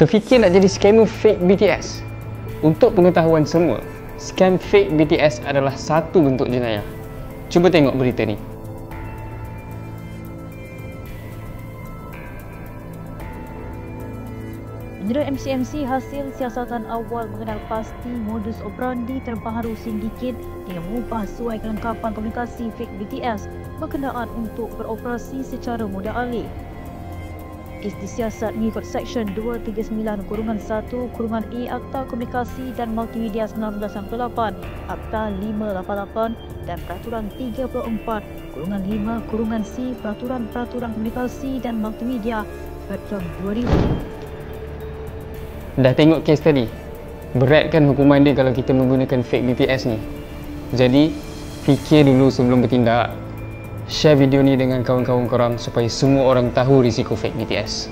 Terfikir nak jadi scammer fake BTS? Untuk pengetahuan semua, scam fake BTS adalah satu bentuk jenayah. Cuba tengok berita ni. Menurut MCMC, hasil siasatan awal mengenal pasti modus operandi terbaru sindiket dengan mengubah suai kelengkapan komunikasi fake BTS berkenaan untuk beroperasi secara mudah alih. Kes disiasat mengikut Seksyen 239-1-E Akta Komunikasi dan Multimedia 1998, Akta 588 dan Peraturan 34-5-C Peraturan Komunikasi dan Multimedia Peraturan 2000. Dah tengok kes tadi? Berat kan hukuman dia kalau kita menggunakan fake BTS ni? Jadi, fikir dulu sebelum bertindak. Share video ni dengan kawan-kawan korang supaya semua orang tahu risiko fake BTS.